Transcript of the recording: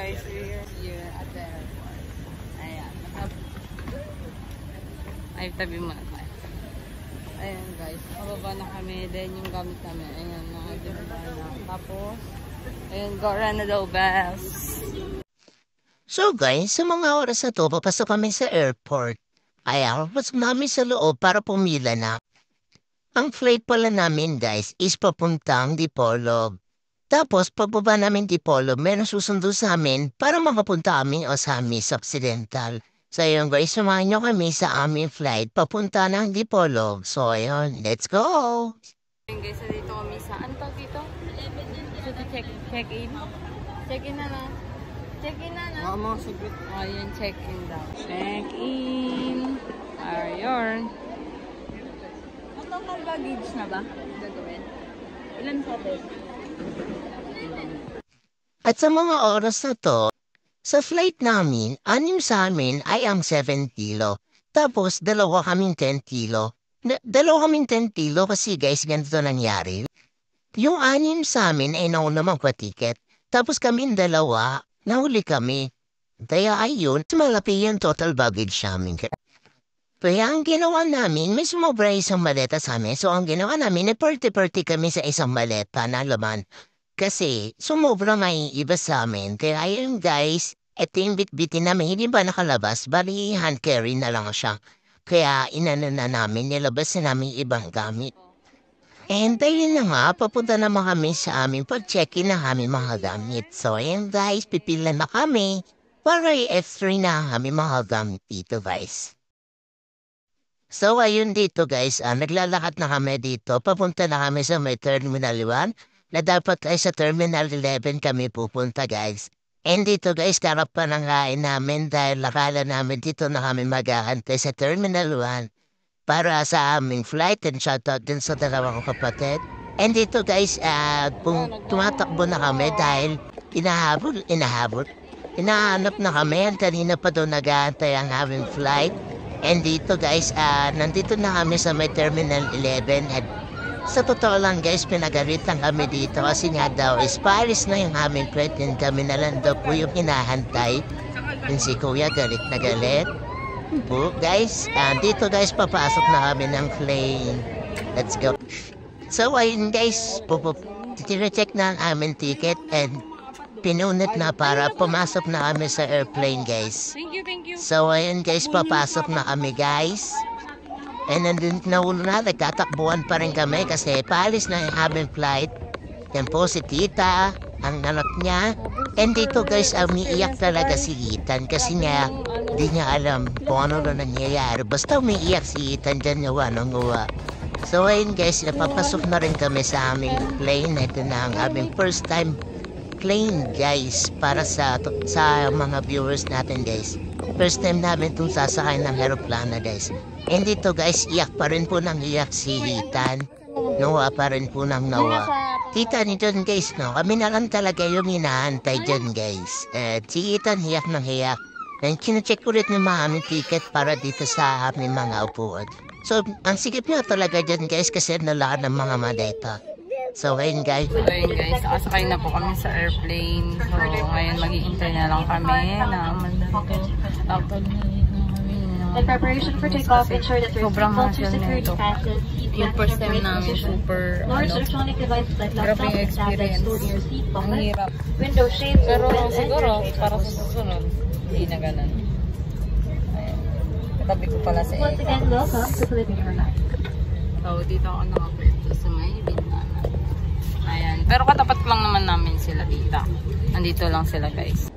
guys, we're here at the airport. Ayan. Ay, tabi mo na tayo. Ayan guys, mababa na kami. Then yung gamit namin, ayan, nakaganda na. Tapos, ayan, Gora na daw, bells. So guys, sa mga oras na to, papasok kami sa airport. Ayan, papasok namin sa loob para pumila na. Ang flight pala namin guys is papuntang Dipolog. Tapos pagbaba namin Dipolog, meron susundo sa amin para makapunta kami Osamis Occidental. So ayun guys, samahan nyo kami sa aming flight papunta ng Dipolog. So ayun, let's go! Ayun guys, dito kami sa, ano tawag dito? So check-in? Check-in na na. Check-in na na. Ayun, check-in daw. Check-in. Ayun. Total baggage na ba? Gagawin? Ilan sa atin? At sa mga oras na to, sa flight namin, 6 sa amin ay ang 7 kilo. Tapos, 2 kaming 10 kilo. 2 kaming 10 kilo kasi guys, ganito nangyari. Yung 6 sa amin ay nauna magpa-ticket. Tapos kaming 2, nahuli kami. Kaya ayun, malaki yung total baggage namin. Kaya ang ginawa namin, may sumobra isang maleta sa amin. So ang ginawa namin, 40-40 kami sa isang maleta na laman. Kasi sumobra may iba sa amin. Kaya ayun guys, ito yung bitbitin namin, hindi ba nakalabas? Bali, hand carry na lang siya. Kaya inano na namin, nilabas na namin ibang gamit. And ayun na nga, papunta naman kami sa amin pag-check-in na kami mga gamit. So ayun guys, pipila na kami para i-F3 na kami mga gamit dito guys. So ayun dito guys, naglalakad na kami dito, papunta na kami sa may Terminal 1 na dapat ay sa Terminal 11 kami pupunta guys. And dito guys, karap pa ng kain namin dahil nakala namin dito na kami maghahantay sa Terminal 1 para sa aming flight and shoutout din sa dalawang kapatid. And dito guys, tumatakbo na kami dahil hinahanap na kami. Kanina pa doon naghahantay ang aming flight. And dito guys, nandito na kami sa may Terminal 11 at sa totoo lang guys, pinagalitan kami dito kasi nga daw is Paris na yung aming flight and kami na lang daw po yung hinahantay. Yung si Kuya galit na galit. Guys, dito guys, papasok na kami ng plane. Let's go. So ayun guys, tine-check na ang aming ticket and pinunit na para pumasok na kami sa airplane guys. Thank you. So ayun guys, papasok na kami guys. And nandun na ulo na, nagtatakbuhan pa rin kami kasi paalis na yung aming flight. Yan po si Tita, ang anak niya. And dito guys, umiiyak talaga si Ethan kasi nga di niya alam kung ano na nangyayari. Basta umiiyak si Ethan dyan yung uwa. So ayun guys, napapasok na rin kami sa aming plane. Ito na ang aming first time plane guys para sa mga viewers natin guys. First time namin itong sasakay ng aeroplano guys. And dito guys, iyak pa rin po ng iyak si Ethan. Nawa pa rin po ng nawa. Kita ni John guys, no? Kami na lang talaga yung hinahantay dyan guys. Si Ethan iyak ng iyak. And kina-check ulit ng mga aming ticket para dito sa aming mga upuan. So, ang sikip nyo talaga dyan guys kasi nalaan ng mga maleta. So, ayun guys. Nakasakay na po kami sa airplane. So, ngayon mag-iintay na lang kami na In preparation for takeoff, ensure that your seatbelt to security passes. Yung first time namin super, Large electronic devices like laptop and tablets stored in your seat pocket. Window shades pero open siguro, and para sa susunod, hindi na ganun. Ayan. Katabi ko pala sa once again, welcome to Philippine Airlines. So, dito ako nakapunta sa may bintana. Ayan. Pero katapat lang naman namin sila dito. Nandito lang sila guys.